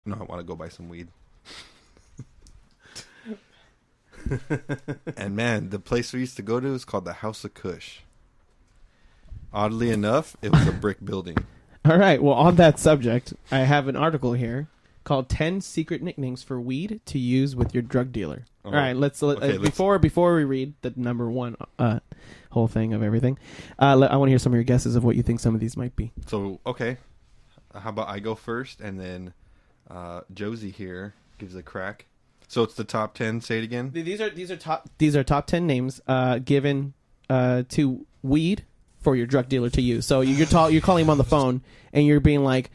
No, I want to go buy some weed. And man, the place we used to go to is called the House of Kush. Oddly enough, it was a brick building. All right. Well, on that subject, I have an article here called 10 Secret Nicknames for Weed to Use with Your Drug Dealer. All right. Before we read the number one whole thing of everything, I want to hear some of your guesses of what you think some of these might be. So, okay. How about I go first, and then Josie here gives a crack. So it's the top 10. Say it again. These are top 10 names given to weed for your drug dealer to use. So you're calling him on the phone and you're being like,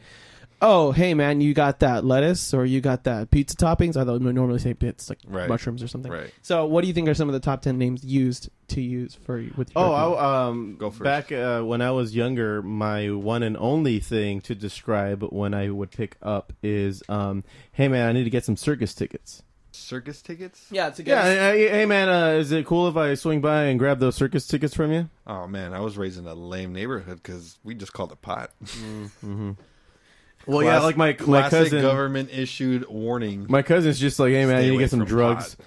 "Oh, hey man, you got that lettuce or you got that pizza toppings?" Although we normally say bits like mushrooms or something. Right. So what do you think are some of the top 10 names used with your drug dealer? Go first. Back when I was younger, my one and only thing to describe when I would pick up is, "Hey man, I need to get some circus tickets." Circus tickets? Yeah, it's a hey man, is it cool if I swing by and grab those circus tickets from you? Oh man, I was raised in a lame neighborhood because we just called it pot. Mm-hmm. Well, yeah, like my cousin, government issued warning. My cousin's just like, "Hey man, you need to get some drugs,"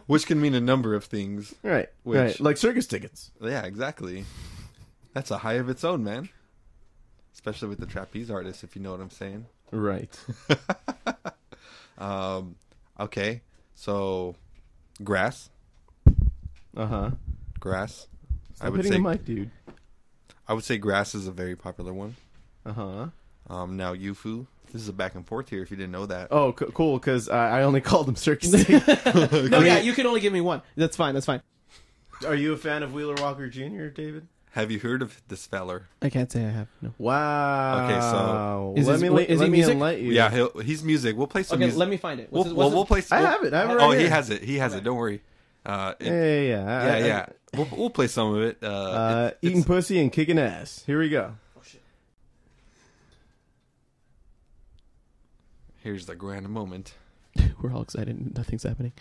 which can mean a number of things. Right, right, like circus tickets. Yeah, exactly. That's a high of its own, man. Especially with the trapeze artists, if you know what I'm saying. Right. Okay, so grass. Grass. Stop hitting the mic, dude. I would say grass is a very popular one. Now Yufu. This is a back and forth here. If you didn't know that. Oh, cool. Because I only called them circus tickets. No, yeah, you can only give me one. That's fine. Are you a fan of Wheeler Walker Jr., David? Have you heard of this feller? I can't say I have. No. Wow. Okay, so is he music? Yeah, he's music. We'll play some. Okay, music. Let me find it. We'll play. I have it. Right oh, here. he has it. He has it. Don't worry. Yeah. We'll play some of it. Eating pussy and kicking ass. Here we go. Oh shit. Here's the grand moment. We're all excited. Nothing's happening.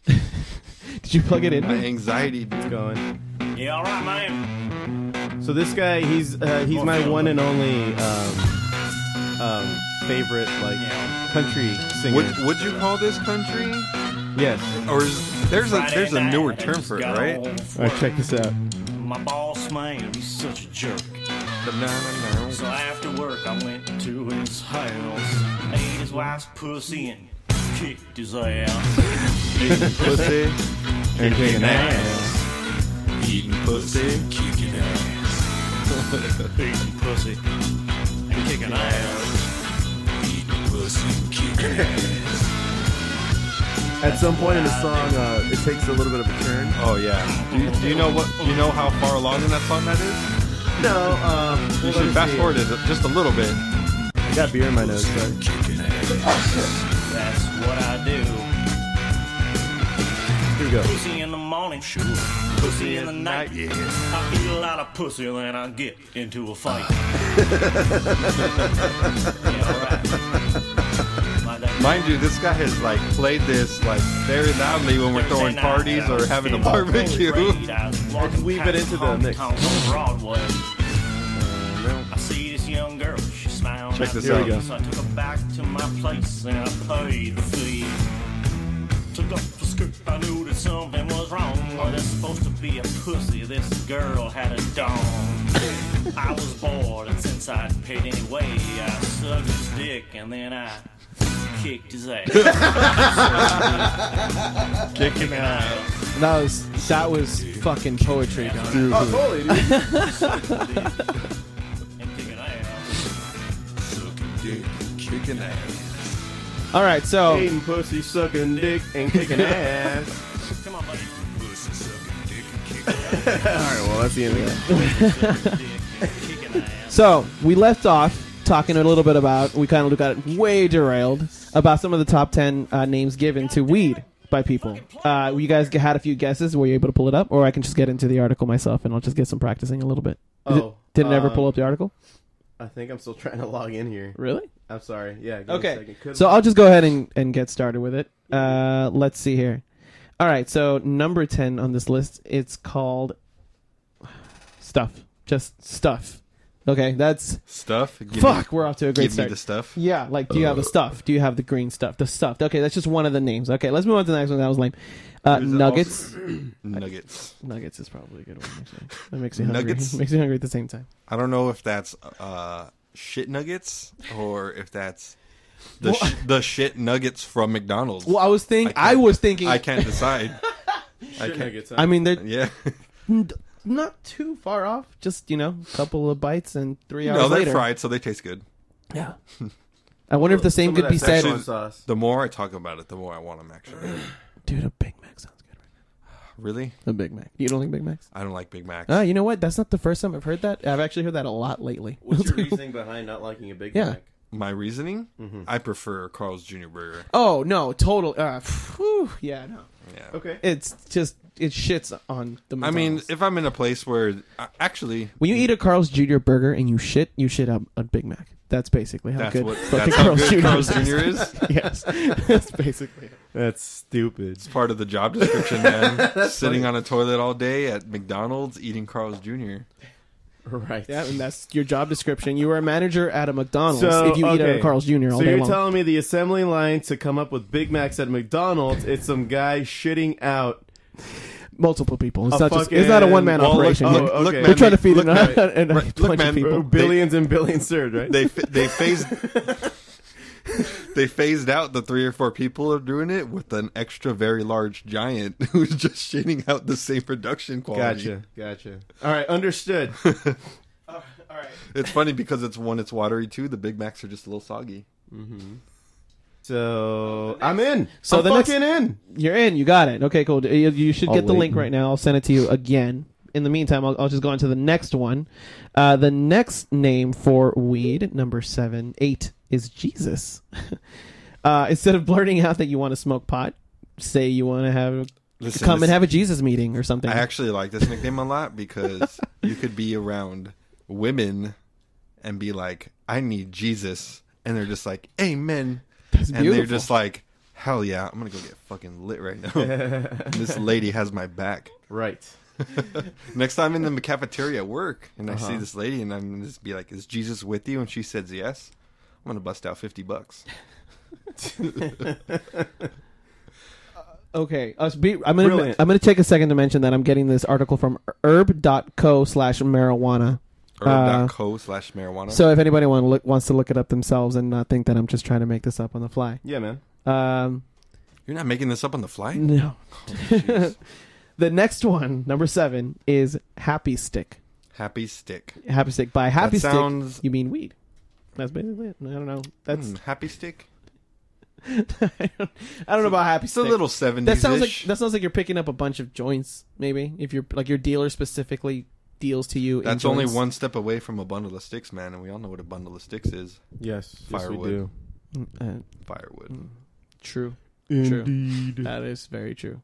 Did you plug it in? My anxiety is going. Yeah, all right, man. So this guy, he's my one and only favorite country singer. Would you call this country? Yes. Or there's a newer term for it, right? All right, check this out. My boss man, he's such a jerk. So after work, I went to his house, ate his wife's pussy and kicked his ass. Eating pussy and kicking ass. Eating pussy, kicking ass. Eating pussy and kicking ass. Eating pussy, kicking ass. At some point in the song, it takes a little bit of a turn. Oh yeah. Do you know how far along in that song that is? No. You should fast forward it just a little bit. I got beer in my nose. Sorry. That's what I do. Here we go. Pussy in the morning, sure. Pussy in the night, yeah. I eat a lot of pussy, then I get into a fight. Yeah, alright. Mind you, this guy has played this very loudly when we're throwing parties or having a barbecue. Let's weave it into the mix. I see this young girl, she smiled. Check this out. So I took her back to my place and I paid the fee. Took off the skirt, I knew that something was wrong. Well, it's supposed to be a pussy, this girl had a dong. I was bored and since I'd paid anyway, I sucked his dick and then I kicked his ass. Kicking ass. That was fucking poetry, dude. Oh, totally, dude. And kicking ass. Sucking dick, kicking ass. All right, so eating pussy, sucking dick, and kicking ass. Come on, buddy. Pussy, sucking dick, and kicking ass. All right, well, that's the end of that. So we left off talking a little bit about, we kind of got way derailed about some of the top 10 names given to weed by people. You guys had a few guesses. Were you able to pull it up? Or I can just get into the article myself and I'll just get some practicing a little bit. Did it ever pull up the article? I think I'm still trying to log in here. Really? I'm sorry. Yeah. Okay. So I'll just go ahead and get started with it. Let's see here. All right. So number 10 on this list, it's called Stuff. Just Stuff. Okay, that's Stuff. fuck. We're off to a great Give start. me the stuff. Yeah, like, do you have the stuff? Do you have the green stuff? The stuff. Okay, that's just one of the names. Okay, let's move on to the next one. That was lame. Here's the Nuggets. Nuggets. Nuggets is probably a good one, actually. That makes me hungry. Nuggets? Makes me hungry at the same time. I don't know if that's shit nuggets or if that's the shit nuggets from McDonald's. Well, I was thinking. I can't decide. I can't. I mean, they're Yeah. not too far off. Just, a couple of bites and 3 hours No, they're later. fried, so they taste good. Yeah. I wonder if the same could be said. Sauce. The more I talk about it, the more I want them. Actually, Dude, a Big Mac sounds good right really, now. A Big Mac. You don't like Big Macs? I don't like Big Macs. You know what? That's not the first time I've heard that. I've actually heard that a lot lately. What's your reasoning behind not liking a Big Yeah. Mac? My reasoning, Mm-hmm. I prefer Carl's Jr. Burger. Oh, no. Total. Yeah, no. Yeah. Okay. It's just, it shits on the I mean, McDonald's. if I'm in a place where actually When you eat a Carl's Jr. burger and you shit up a Big Mac. That's basically how that's good what fucking that's how Carl's good Jr. Carl's is. Jr. is. Yes. That's basically it. That's stupid. It's part of the job description, man. Sitting on a toilet all day at McDonald's eating Carl's Jr. Right. Yeah, and that's your job description. You are a manager at a McDonald's So, if you eat at okay. a Carl's Jr. all So day you're long. telling me the assembly line to come up with Big Macs at McDonald's, it's some guy shitting out. Multiple people. It's A not just. It's not a fucking- one-man well, operation. look- Look, oh, okay. they're trying to feed look, a man. bunch Look, of man. people. Billions and billions served, right? They phased they phased out the 3 or 4 people of doing it with an extra very large giant who's just shitting out the same production quality. Gotcha. All right, understood. All right. It's funny because it's watery too. The Big Macs are just a little soggy. So I'm in. So I'm the next- fucking in. You're in. You got it. Okay, cool. You should I'll get the wait. link right now. I'll send it to you again. In the meantime, I'll just go on to the next one. The next name for weed, number 8, is Jesus. Instead of blurting out that you want to smoke pot, say you want to have Listen, come and have a Jesus meeting or something. I actually like this nickname a lot because you could be around women and be like, "I need Jesus," and they're just like, "Amen," That's and beautiful. they're just like, "Hell yeah, I'm gonna go get fucking lit right now." This lady has my back. Right. Next time in the cafeteria at work, and I Uh-huh. see this lady, and I'm gonna just be like, "Is Jesus with you?" And she says yes. I'm gonna bust out $50. Okay, I'm Brilliant. gonna take a second to mention that I'm getting this article from herb.co/marijuana. Herb.co/marijuana. So if anybody wants to look it up themselves and not think that I'm just trying to make this up on the fly. Yeah, man. You're not making this up on the fly? No. Jeez. The next one, number 7, is Happy Stick. Happy Stick. Happy Stick. By Happy That sounds- Stick, you mean weed. That's basically it. I don't know. That's Happy Stick? I don't know about Happy It's Stick. a little 70s. That sounds like you're picking up a bunch of joints. Maybe if you're like your dealer specifically deals to you. That's in only joints. one step away from a bundle of sticks, man, and we all know what a bundle of sticks is. Yes. Firewood. Yes, Firewood. True. we do. True. Indeed. That is very true.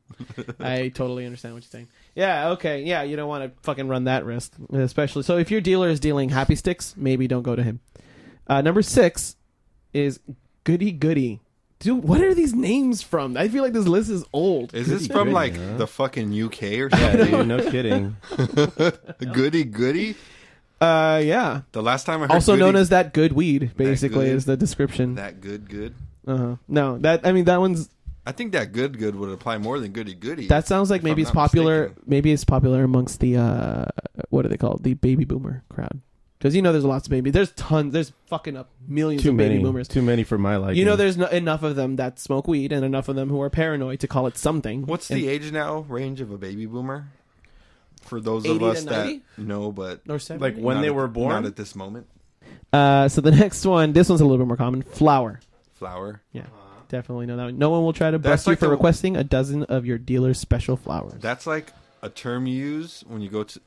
I totally understand what you're saying. Yeah, okay. Yeah, you don't want to fucking run that risk. Especially. So if your dealer is dealing Happy Sticks, maybe don't go to him. Number 6 is Goody Goody. Dude, what are these names from? I feel like this list is old. Is this Goody from goody, like huh? the fucking UK or Yeah, something? dude, no kidding. Goody Goody? Yeah. The last time I heard Also known goody- as that good weed, basically, good? is the description. that good. No, that one's I think that good would apply more than goody goody. that sounds like if maybe I'm it's not popular. mistaken. Maybe it's popular amongst the what are they called? The baby boomer crowd. Because there's lots of baby. There's fucking up millions Too of baby many. boomers. Too many for my liking. There's enough of them that smoke weed and enough of them who are paranoid to call it something. What's And- the age now range of a baby boomer? For those 80 of us to that 90? know, but or 70? Like when not they at- were born? Not at this moment. So the next one, this one's a little bit more common. Flour. Flour. Yeah, definitely know that one. No one will try to That's bust you like for the- requesting a dozen of your dealer's special flowers. That's like a term you use when you go to.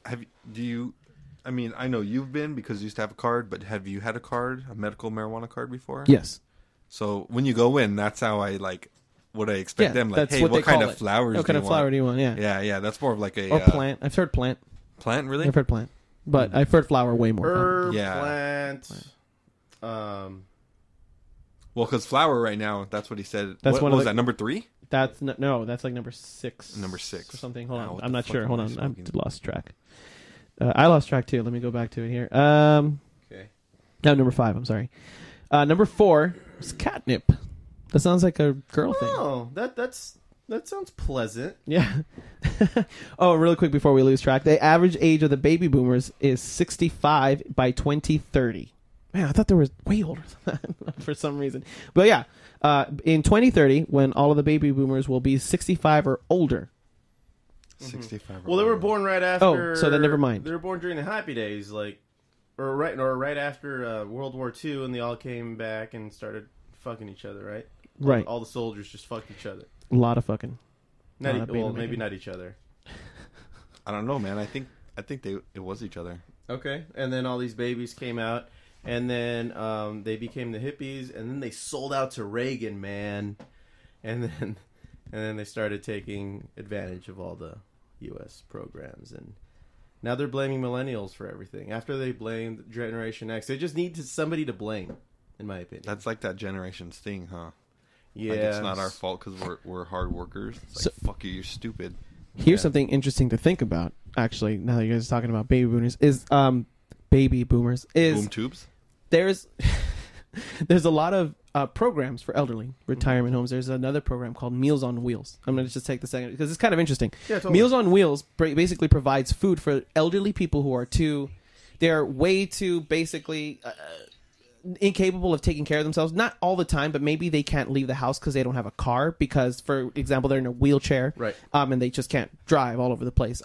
I mean, I know you've been because you used to have a card, but have you had a medical marijuana card before? Yes. So when you go in, that's how I what I expect Yeah, them. Like, that's hey, what what they kind call of it. flowers? What kind of flower do you want? Yeah. Yeah. That's more of like a Or plant. I've heard plant. Plant, really? I've heard plant. But I've heard flower way more. common. Herb, Yeah. plant. Well, because flower right now, that's what he said. That's what one of was the- that, number 3? That's like number 6. Number 6. Or something. Hold Wow, on. what I'm the not fuck sure. am Hold I on. I've smoking? lost track. I lost track too. Let me go back to it here. Okay. No, number 5. I'm sorry. Number 4 is catnip. That sounds like a girl thing. Oh, that sounds pleasant. Yeah. Oh, really quick before we lose track, the average age of the baby boomers is 65 by 2030. Man, I thought there was way older than that for some reason. But yeah, in 2030, when all of the baby boomers will be 65 or older. 65. Well, they were born right after. Oh, so then never mind. They were born during the Happy Days, or right after World War II, and they all came back and started fucking each other, right? Right. All the soldiers just fucked each other. A lot of fucking. Maybe not each other. I don't know, man. I think it was each other. Okay, and then all these babies came out, and then they became the hippies, and then they sold out to Reagan, man, and then they started taking advantage of all the U.S. programs, and now they're blaming millennials for everything. After they blamed Generation X, they just need somebody to blame, in my opinion. That's like that generation's thing, huh? Yeah, Like it's not our fault because we're hard workers. It's like, fuck you, you're stupid. Here's something interesting to think about, actually, now that you guys are talking about baby boomers, is Boom tubes? there's a lot of programs for elderly retirement homes. There's another program called Meals on Wheels. I'm going to just take the second because it's kind of interesting. Yeah, totally. Meals on Wheels basically provides food for elderly people who are they're way too basically incapable of taking care of themselves. Not all the time, but maybe they can't leave the house because they don't have a car because, for example, they're in a wheelchair, right? And they just can't drive all over the place.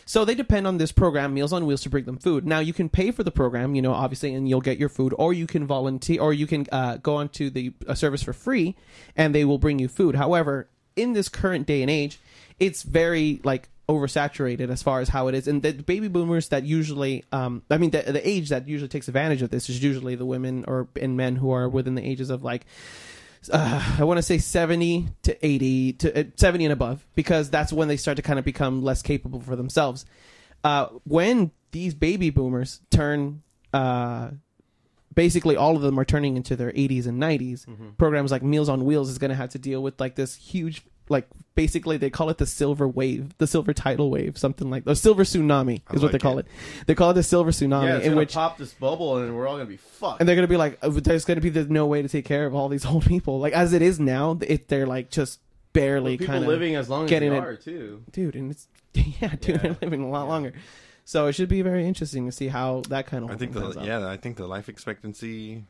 So they depend on this program, Meals on Wheels, to bring them food. Now you can pay for the program, obviously, and you'll get your food, or you can volunteer, or you can go onto the service for free, and they will bring you food. However, in this current day and age, it's very oversaturated as far as how it is, and the baby boomers that usually the age that usually takes advantage of this is usually the women and men who are within the ages of I want to say 70 to 80 to 70 and above, because that's when they start to kind of become less capable for themselves. When these baby boomers turn basically all of them are turning into their 80s and 90s, programs like Meals on Wheels is going to have to deal with this huge, basically they call it the silver wave, the silver tidal wave, something like the silver tsunami is what they call it. They call it the silver tsunami. Yeah, it's in gonna which pop this bubble and we're all gonna be fucked. And they're gonna be there's gonna be no way to take care of all these old people. As it is now, they're just barely people kind of living as long as they are too, dude. And it's they're living a lot longer. So it should be very interesting to see how that kind of. I think the life expectancy.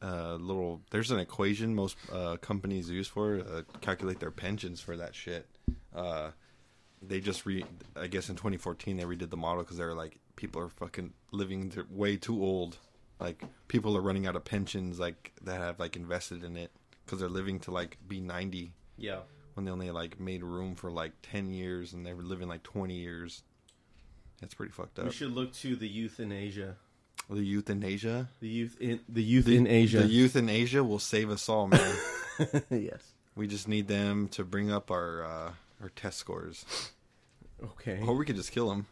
There's an equation most companies use for calculate their pensions for that shit. They just I guess in 2014 they redid the model because they were people are fucking living way too old. People are running out of pensions that have invested in it because they're living to be 90. Yeah. When they only made room for 10 years and they were living 20 years. That's pretty fucked up. We should look to the youth in Asia. The youth in Asia? The youth in Asia. The youth in Asia will save us all, man. Yes. We just need them to bring up our test scores. Okay. Or we could just kill them.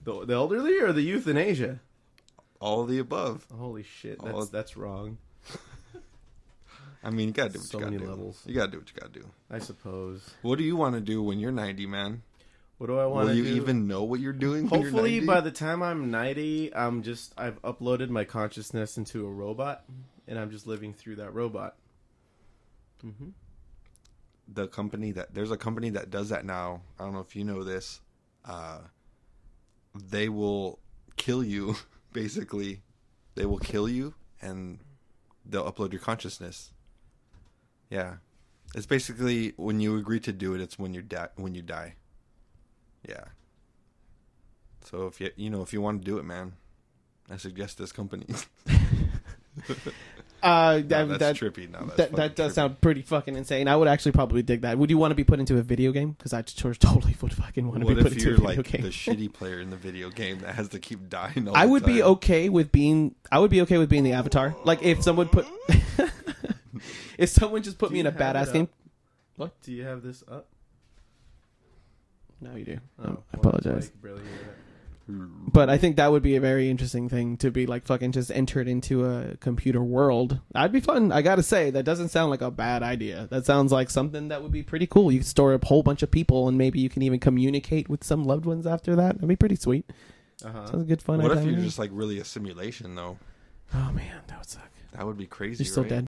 The elderly or the youth in Asia? All of the above. Holy shit, that's wrong. I mean, you gotta do what so you gotta many do. Levels. You gotta do what you gotta do. I suppose. What do you want to do when you're 90, man? What do I want to do? Will you even know what you're doing when Hopefully, you're 90? by the time I'm 90, I've uploaded my consciousness into a robot, and I'm just living through that robot. Mm-hmm. There's a company that does that now. I don't know if you know this. They will kill you, basically. They will kill you, and they'll upload your consciousness. Yeah. It's basically when you agree to do it, it's when you die. Yeah. So if you want to do it, man, I suggest this company. That's trippy. No, that does sound pretty fucking insane. I would actually probably dig that. Would you want to be put into a video game? Because I totally would fucking want to be put into a video game. The shitty player in the video game that has to keep dying all I the would time? be okay with being the Avatar. If someone put if someone just put me in a badass game. What? Do you have this up? No, you do. Oh, I apologize. But I think that would be a very interesting thing to be like fucking just entered into a computer world. That'd be fun. I gotta say, that doesn't sound like a bad idea. That sounds like something that would be pretty cool. You could store a whole bunch of people and maybe you can even communicate with some loved ones after that. That'd be pretty sweet. Sounds a good fun What idea. if you're just like really a simulation though? Oh man, that would suck. That would be crazy. You're still right? dead.